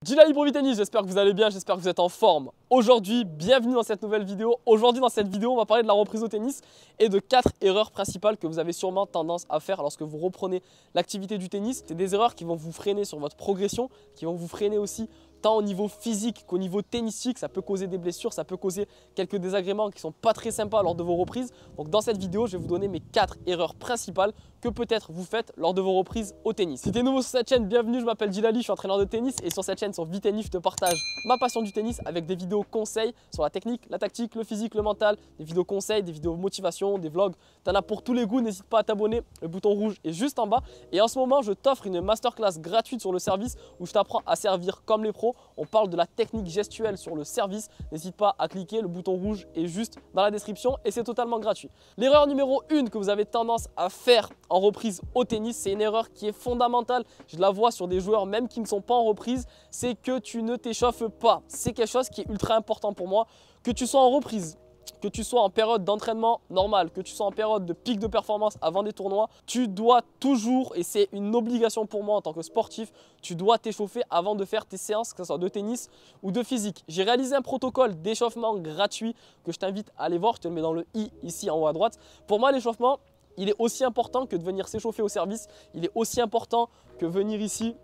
Djilali Pro Tennis, j'espère que vous allez bien, j'espère que vous êtes en forme. Aujourd'hui, bienvenue dans cette nouvelle vidéo. Aujourd'hui, dans cette vidéo, on va parler de la reprise au tennis et de 4 erreurs principales que vous avez sûrement tendance à faire lorsque vous reprenez l'activité du tennis. C'est des erreurs qui vont vous freiner sur votre progression, qui vont vous freiner aussi tant au niveau physique qu'au niveau tennistique. Ça peut causer des blessures, ça peut causer quelques désagréments qui ne sont pas très sympas lors de vos reprises. Donc dans cette vidéo, je vais vous donner mes 4 erreurs principales que peut-être vous faites lors de vos reprises au tennis. Si tu es nouveau sur cette chaîne, bienvenue, je m'appelle Djilali, je suis entraîneur de tennis et sur cette chaîne, sur Vitennis, je te partage ma passion du tennis avec des vidéos conseils sur la technique, la tactique, le physique, le mental, des vidéos conseils, des vidéos motivation, des vlogs. Tu en as pour tous les goûts, n'hésite pas à t'abonner, le bouton rouge est juste en bas. Et en ce moment, je t'offre une masterclass gratuite sur le service où je t'apprends à servir comme les pros. On parle de la technique gestuelle sur le service. N'hésite pas à cliquer, le bouton rouge est juste dans la description et c'est totalement gratuit. L'erreur numéro 1 que vous avez tendance à faire en reprise au tennis, c'est une erreur qui est fondamentale. Je la vois sur des joueurs même qui ne sont pas en reprise, c'est que tu ne t'échauffes pas. C'est quelque chose qui est ultra important pour moi. Que tu sois en reprise, que tu sois en période d'entraînement normale, que tu sois en période de pic de performance avant des tournois, tu dois toujours, et c'est une obligation pour moi en tant que sportif, tu dois t'échauffer avant de faire tes séances, que ce soit de tennis ou de physique. J'ai réalisé un protocole d'échauffement gratuit que je t'invite à aller voir, je te le mets dans le i ici en haut à droite. Pour moi, l'échauffement, il est aussi important que de venir s'échauffer au service, il est aussi important que venir ici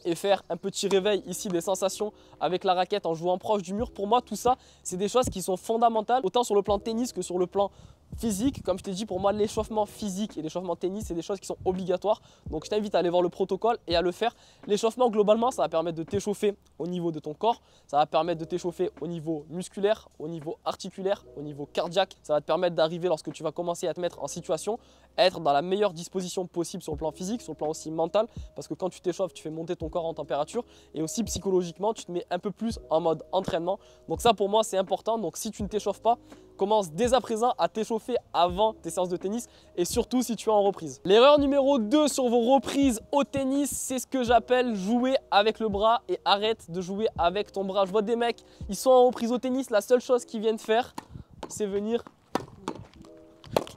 et faire un petit réveil ici des sensations avec la raquette en jouant proche du mur. Pour moi, tout ça, c'est des choses qui sont fondamentales, autant sur le plan tennis que sur le plan physique. Comme je t'ai dit, pour moi, l'échauffement physique et l'échauffement tennis, c'est des choses qui sont obligatoires. Donc, je t'invite à aller voir le protocole et à le faire. L'échauffement, globalement, ça va permettre de t'échauffer au niveau de ton corps. Ça va permettre de t'échauffer au niveau musculaire, au niveau articulaire, au niveau cardiaque. Ça va te permettre d'arriver lorsque tu vas commencer à te mettre en situation, être dans la meilleure disposition possible sur le plan physique, sur le plan aussi mental. Parce que quand tu t'échauffes, tu fais monter ton corps en température et aussi psychologiquement, tu te mets un peu plus en mode entraînement. Donc ça, pour moi, c'est important. Donc si tu ne t'échauffes pas, commence dès à présent à t'échauffer avant tes séances de tennis et surtout si tu es en reprise. L'erreur numéro 2 sur vos reprises au tennis, c'est ce que j'appelle jouer avec le bras et arrête de jouer avec ton bras. Je vois des mecs, ils sont en reprise au tennis, la seule chose qu'ils viennent faire, c'est venir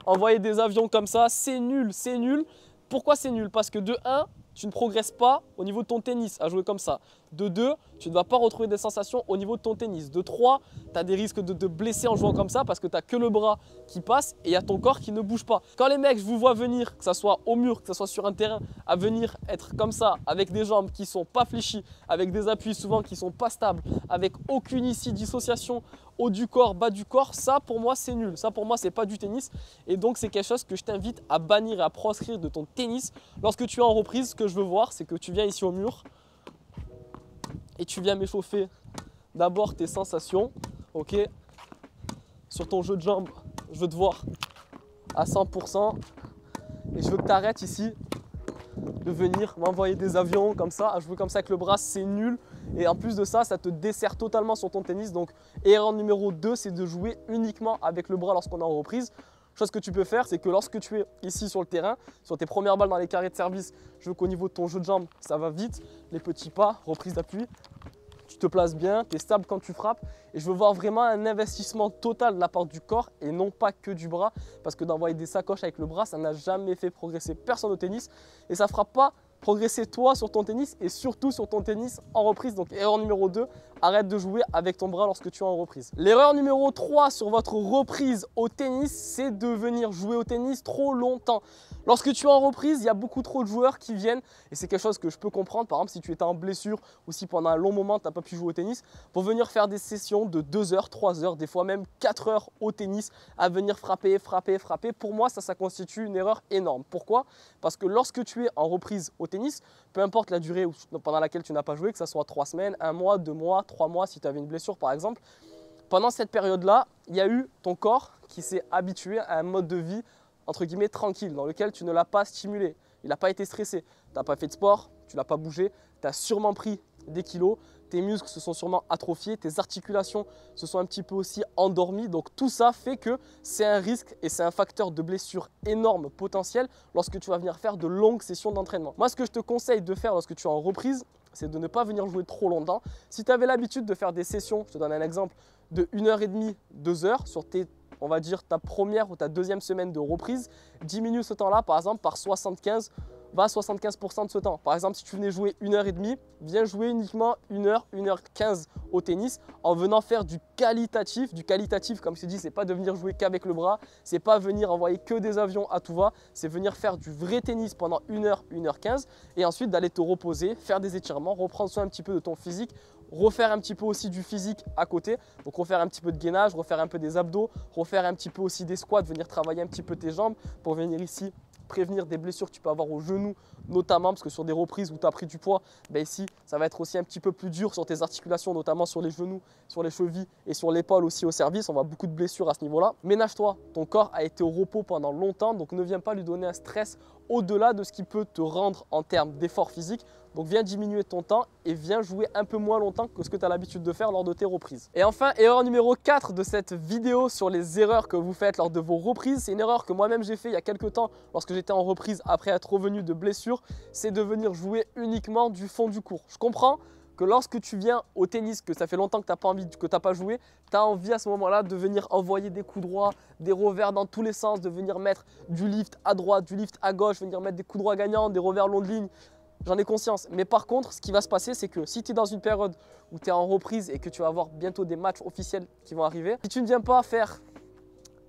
envoyer des avions comme ça. C'est nul, c'est nul. Pourquoi c'est nul? Parce que de 1, tu ne progresses pas au niveau de ton tennis à jouer comme ça. De 2, tu ne vas pas retrouver des sensations au niveau de ton tennis. De 3, tu as des risques de te blesser en jouant comme ça parce que tu n'as que le bras qui passe et il y a ton corps qui ne bouge pas. Quand les mecs, je vous vois venir, que ce soit au mur, que ce soit sur un terrain, à venir être comme ça, avec des jambes qui ne sont pas fléchies, avec des appuis souvent qui ne sont pas stables, avec aucune ici dissociation haut du corps, bas du corps, ça pour moi c'est nul. Ça pour moi c'est pas du tennis et donc c'est quelque chose que je t'invite à bannir et à proscrire de ton tennis. Lorsque tu es en reprise, ce que je veux voir, c'est que tu viens ici au mur et tu viens m'échauffer d'abord tes sensations, ok? Sur ton jeu de jambes, je veux te voir à 100% et je veux que tu arrêtes ici de venir m'envoyer des avions comme ça, à jouer comme ça avec le bras, c'est nul. Et en plus de ça, ça te dessert totalement sur ton tennis. Donc erreur numéro 2, c'est de jouer uniquement avec le bras lorsqu'on est en reprise. Chose que tu peux faire, c'est que lorsque tu es ici sur le terrain, sur tes premières balles dans les carrés de service, je veux qu'au niveau de ton jeu de jambes, ça va vite. Les petits pas, reprise d'appui, tu te places bien, tu es stable quand tu frappes. Et je veux voir vraiment un investissement total de la part du corps et non pas que du bras. Parce que d'envoyer des sacoches avec le bras, ça n'a jamais fait progresser personne au tennis. Et ça ne fera pas progresser toi sur ton tennis et surtout sur ton tennis en reprise. Donc erreur numéro 2, arrête de jouer avec ton bras lorsque tu es en reprise. L'erreur numéro 3 sur votre reprise au tennis, c'est de venir jouer au tennis trop longtemps. Lorsque tu es en reprise, il y a beaucoup trop de joueurs qui viennent et c'est quelque chose que je peux comprendre. Par exemple, si tu étais en blessure ou si pendant un long moment, tu n'as pas pu jouer au tennis, pour venir faire des sessions de 2 heures, 3 heures, des fois même 4 heures au tennis, à venir frapper, frapper, frapper. Pour moi, ça constitue une erreur énorme. Pourquoi? Parce que lorsque tu es en reprise au tennis, peu importe la durée pendant laquelle tu n'as pas joué, que ce soit 3 semaines, 1 mois, 2 mois, 3 mois, si tu avais une blessure par exemple, pendant cette période-là, il y a eu ton corps qui s'est habitué à un mode de vie entre guillemets tranquille, dans lequel tu ne l'as pas stimulé, il n'a pas été stressé, tu n'as pas fait de sport, tu ne l'as pas bougé, tu as sûrement pris des kilos, tes muscles se sont sûrement atrophiés, tes articulations se sont un petit peu aussi endormies. Donc tout ça fait que c'est un risque et c'est un facteur de blessure énorme potentiel lorsque tu vas venir faire de longues sessions d'entraînement. Moi, ce que je te conseille de faire lorsque tu es en reprise, c'est de ne pas venir jouer trop longtemps. Si tu avais l'habitude de faire des sessions, je te donne un exemple, de 1h30, 2 heures sur tes, on va dire, ta première ou ta deuxième semaine de reprise, diminue ce temps-là par exemple par 75 va à 75% de ce temps. Par exemple, si tu venais jouer 1h30, viens jouer uniquement 1h, 1h15 au tennis en venant faire du qualitatif. Du qualitatif, comme je t'ai dit, c'est pas de venir jouer qu'avec le bras, c'est pas venir envoyer que des avions à tout va, c'est venir faire du vrai tennis pendant 1h, 1h15 et ensuite d'aller te reposer, faire des étirements, reprendre soin un petit peu de ton physique, refaire un petit peu aussi du physique à côté, donc refaire un petit peu de gainage, refaire un peu des abdos, refaire un petit peu aussi des squats, venir travailler un petit peu tes jambes pour venir ici prévenir des blessures que tu peux avoir au genou notamment, parce que sur des reprises où tu as pris du poids, ben ici ça va être aussi un petit peu plus dur sur tes articulations, notamment sur les genoux, sur les chevilles et sur l'épaule aussi au service. On voit beaucoup de blessures à ce niveau là. Ménage-toi, ton corps a été au repos pendant longtemps, donc ne viens pas lui donner un stress au-delà de ce qui peut te rendre en termes d'effort physique. Donc viens diminuer ton temps et viens jouer un peu moins longtemps que ce que tu as l'habitude de faire lors de tes reprises. Et enfin, erreur numéro 4 de cette vidéo sur les erreurs que vous faites lors de vos reprises. C'est une erreur que moi-même j'ai fait il y a quelques temps lorsque j'étais en reprise après être revenu de blessure. C'est de venir jouer uniquement du fond du court. Je comprends que lorsque tu viens au tennis, que ça fait longtemps que tu n'as pas envie, que tu n'as pas joué, tu as envie à ce moment-là de venir envoyer des coups droits, des revers dans tous les sens, de venir mettre du lift à droite, du lift à gauche, venir mettre des coups droits gagnants, des revers long de ligne. J'en ai conscience. Mais par contre, ce qui va se passer, c'est que si tu es dans une période où tu es en reprise et que tu vas avoir bientôt des matchs officiels qui vont arriver, si tu ne viens pas faire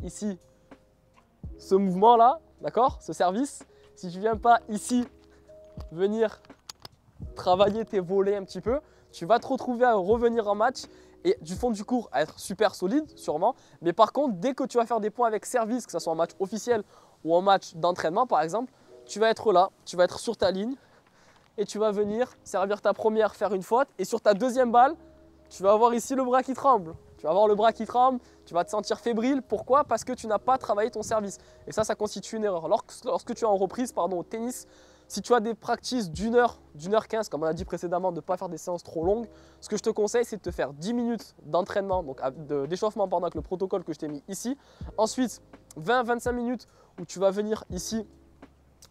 ici ce mouvement-là, d'accord, ce service, si tu ne viens pas ici venir travailler tes volets un petit peu, tu vas te retrouver à revenir en match et du fond du court à être super solide sûrement. Mais par contre, dès que tu vas faire des points avec service, que ce soit en match officiel ou en match d'entraînement par exemple, tu vas être là, tu vas être sur ta ligne et tu vas venir servir ta première, faire une faute et sur ta deuxième balle, tu vas avoir ici le bras qui tremble. Tu vas avoir le bras qui tremble, tu vas te sentir fébrile. Pourquoi? Parce que tu n'as pas travaillé ton service. Et ça constitue une erreur. Lorsque tu es en reprise au tennis, si tu as des practices d'une heure 15, comme on a dit précédemment, de ne pas faire des séances trop longues, ce que je te conseille, c'est de te faire 10 minutes d'entraînement, donc d'échauffement avec le protocole que je t'ai mis ici. Ensuite, 20-25 minutes où tu vas venir ici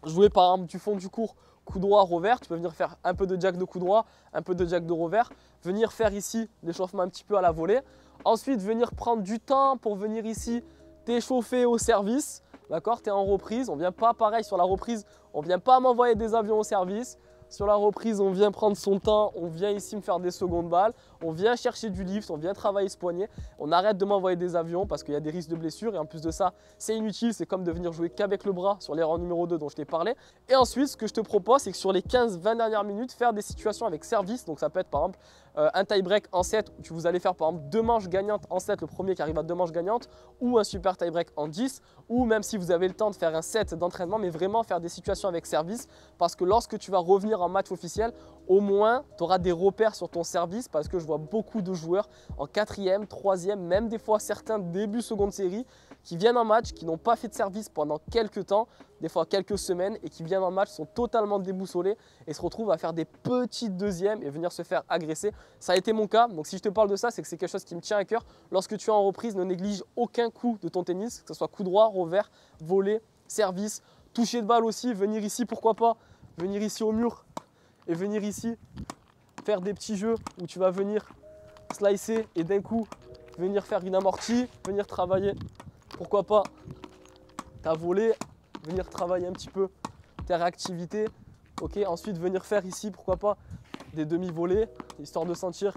jouer par exemple du fond du court, coup droit, revers. Tu peux venir faire un peu de jack de coup droit, un peu de jack de revers. Venir faire ici l'échauffement un petit peu à la volée. Ensuite, venir prendre du temps pour venir ici t'échauffer au service. D'accord, tu es en reprise, on vient pas pareil sur la reprise, on vient pas m'envoyer des avions au service. Sur la reprise, on vient prendre son temps, on vient ici me faire des secondes balles, on vient chercher du lift, on vient travailler ce poignet. On arrête de m'envoyer des avions parce qu'il y a des risques de blessure et en plus de ça, c'est inutile, c'est comme de venir jouer qu'avec le bras sur l'erreur numéro 2 dont je t'ai parlé. Et ensuite, ce que je te propose, c'est que sur les 15-20 dernières minutes, faire des situations avec service. Donc ça peut être par exemple un tie break en 7 où vous allez faire par exemple 2 manches gagnantes en 7, le premier qui arrive à 2 manches gagnantes, ou un super tie break en 10, ou même si vous avez le temps de faire un set d'entraînement, mais vraiment faire des situations avec service parce que lorsque tu vas revenir en match officiel, au moins tu auras des repères sur ton service parce que je vois beaucoup de joueurs en 4e, 3e, même des fois certains début seconde série qui viennent en match, qui n'ont pas fait de service pendant quelques temps, des fois quelques semaines et qui viennent en match, sont totalement déboussolés et se retrouvent à faire des petites deuxièmes et venir se faire agresser. Ça a été mon cas, donc si je te parle de ça, c'est que c'est quelque chose qui me tient à cœur. Lorsque tu es en reprise, ne néglige aucun coup de ton tennis, que ce soit coup droit, revers, volley, service, toucher de balle aussi, venir ici, pourquoi pas, venir ici au mur et venir ici faire des petits jeux où tu vas venir slicer et d'un coup venir faire une amortie, venir travailler, pourquoi pas, ta volée, venir travailler un petit peu ta réactivité. Ok, ensuite venir faire ici, pourquoi pas, des demi-volées, histoire de sentir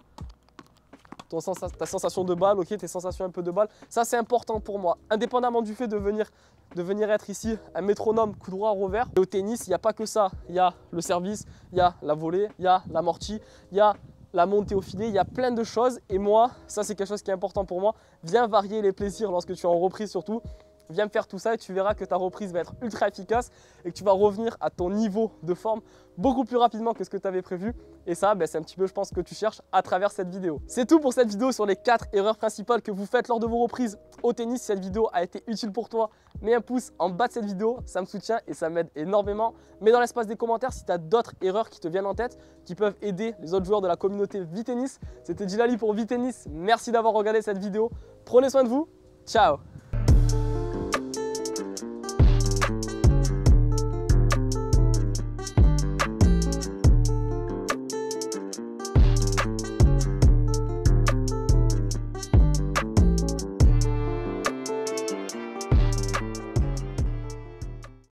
ta sensation de balle, ok, tes sensations un peu de balle. Ça, c'est important pour moi. Indépendamment du fait de venir être ici un métronome coup droit revers. Et au tennis, il n'y a pas que ça. Il y a le service, il y a la volée, il y a l'amorti, il y a la montée au filet, il y a plein de choses. Et moi, ça, c'est quelque chose qui est important pour moi. Viens varier les plaisirs lorsque tu es en reprise surtout. Viens me faire tout ça et tu verras que ta reprise va être ultra efficace et que tu vas revenir à ton niveau de forme beaucoup plus rapidement que ce que tu avais prévu. Et ça, c'est un petit peu, je pense, ce que tu cherches à travers cette vidéo. C'est tout pour cette vidéo sur les 4 erreurs principales que vous faites lors de vos reprises au tennis. Si cette vidéo a été utile pour toi, mets un pouce en bas de cette vidéo, ça me soutient et ça m'aide énormément. Mets dans l'espace des commentaires si tu as d'autres erreurs qui te viennent en tête, qui peuvent aider les autres joueurs de la communauté Vitennis. C'était Djilali pour Vitennis. Merci d'avoir regardé cette vidéo. Prenez soin de vous. Ciao!